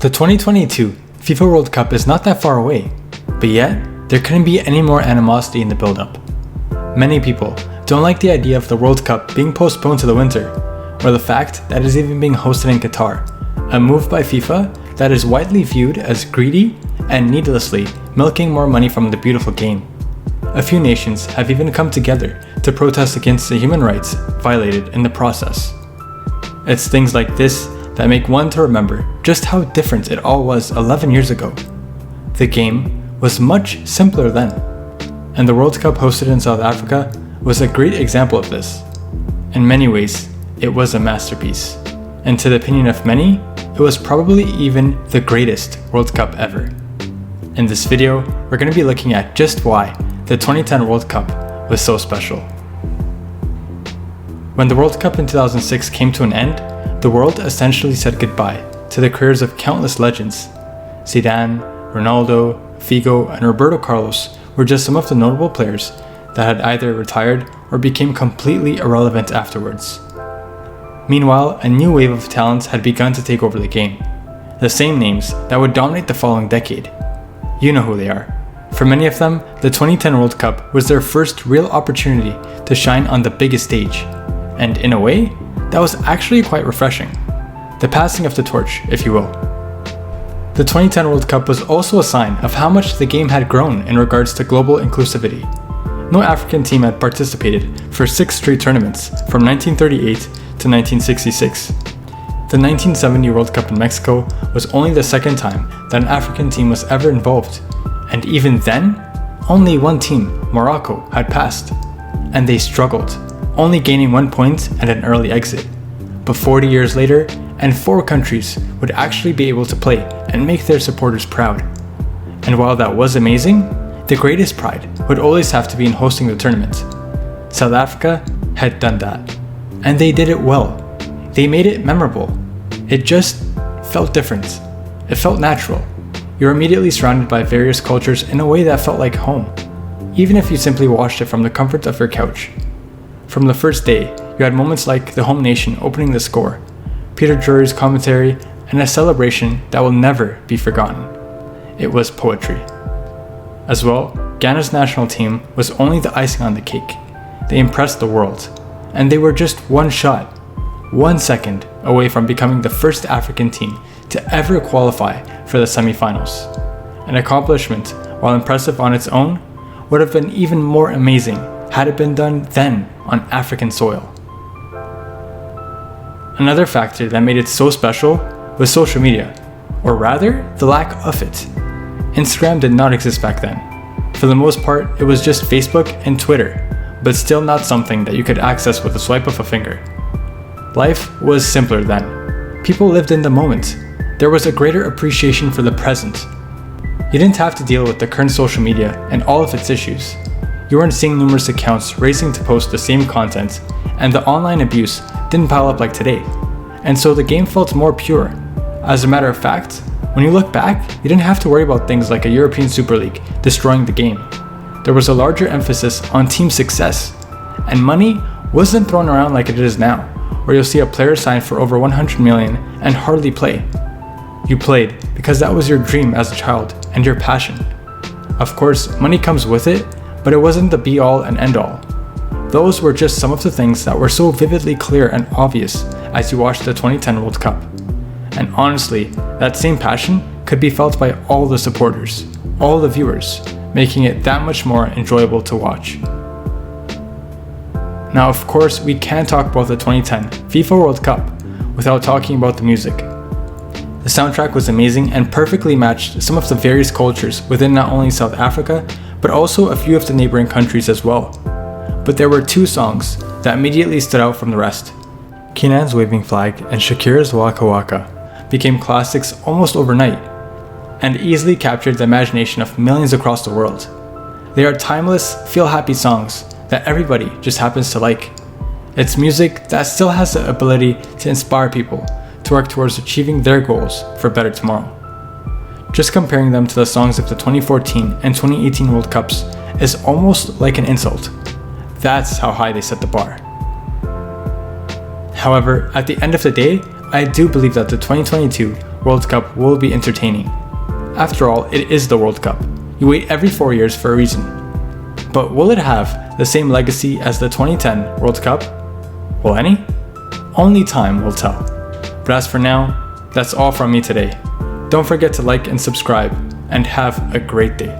The 2022 FIFA World Cup is not that far away, but yet, there couldn't be any more animosity in the build-up. Many people don't like the idea of the World Cup being postponed to the winter, or the fact that it is even being hosted in Qatar, a move by FIFA that is widely viewed as greedy and needlessly milking more money from the beautiful game. A few nations have even come together to protest against the human rights violated in the process. It's things like this that make one to remember just how different it all was 11 years ago. The game was much simpler then, and the World Cup hosted in South Africa was a great example of this. In many ways, it was a masterpiece, and to the opinion of many, it was probably even the greatest World Cup ever. In this video, we're going to be looking at just why the 2010 World Cup was so special. When the World Cup in 2006 came to an end, the world essentially said goodbye to the careers of countless legends. Zidane, Ronaldo, Figo, and Roberto Carlos were just some of the notable players that had either retired or became completely irrelevant afterwards. Meanwhile, a new wave of talents had begun to take over the game. The same names that would dominate the following decade. You know who they are. For many of them, the 2010 World Cup was their first real opportunity to shine on the biggest stage. And in a way, that was actually quite refreshing. The passing of the torch, if you will. The 2010 World Cup was also a sign of how much the game had grown in regards to global inclusivity. No African team had participated for 6 straight tournaments from 1938 to 1966. The 1970 World Cup in Mexico was only the second time that an African team was ever involved, and even then, only one team, Morocco, had passed, and they struggled, only gaining 1 point and an early exit. But 40 years later, and 4 countries would actually be able to play and make their supporters proud. And while that was amazing, the greatest pride would always have to be in hosting the tournament. South Africa had done that, and they did it well. They made it memorable. It just felt different. It felt natural. You're immediately surrounded by various cultures in a way that felt like home, even if you simply watched it from the comfort of your couch. From the first day, you had moments like the home nation opening the score, Peter Drury's commentary, and a celebration that will never be forgotten. It was poetry. As well, Ghana's national team was only the icing on the cake. They impressed the world, and they were just one shot, 1 second away from becoming the first African team to ever qualify for the semifinals. An accomplishment, while impressive on its own, would have been even more amazing had it been done then on African soil. Another factor that made it so special was social media, or rather, the lack of it. Instagram did not exist back then. For the most part, it was just Facebook and Twitter, but still not something that you could access with a swipe of a finger. Life was simpler then. People lived in the moment. There was a greater appreciation for the present. You didn't have to deal with the current social media and all of its issues. You weren't seeing numerous accounts racing to post the same content, and the online abuse didn't pile up like today. And so the game felt more pure. As a matter of fact, when you look back, you didn't have to worry about things like a European Super League destroying the game. There was a larger emphasis on team success, and money wasn't thrown around like it is now, where you'll see a player sign for over 100 million and hardly play. You played because that was your dream as a child and your passion. Of course, money comes with it, but it wasn't the be-all and end-all. Those were just some of the things that were so vividly clear and obvious as you watched the 2010 World Cup. And honestly, that same passion could be felt by all the supporters, all the viewers, making it that much more enjoyable to watch. Now, of course, we can't talk about the 2010 FIFA World Cup without talking about the music. The soundtrack was amazing and perfectly matched some of the various cultures within not only South Africa, but also a few of the neighboring countries as well. But there were 2 songs that immediately stood out from the rest. Kenan's Waving Flag and Shakira's Waka Waka became classics almost overnight, and easily captured the imagination of millions across the world. They are timeless, feel-happy songs that everybody just happens to like. It's music that still has the ability to inspire people to work towards achieving their goals for a better tomorrow. Just comparing them to the songs of the 2014 and 2018 World Cups is almost like an insult. That's how high they set the bar. However, at the end of the day, I do believe that the 2022 World Cup will be entertaining. After all, it is the World Cup. You wait every 4 years for a reason. But will it have the same legacy as the 2010 World Cup? Will any? Only time will tell. But as for now, that's all from me today. Don't forget to like and subscribe, and have a great day.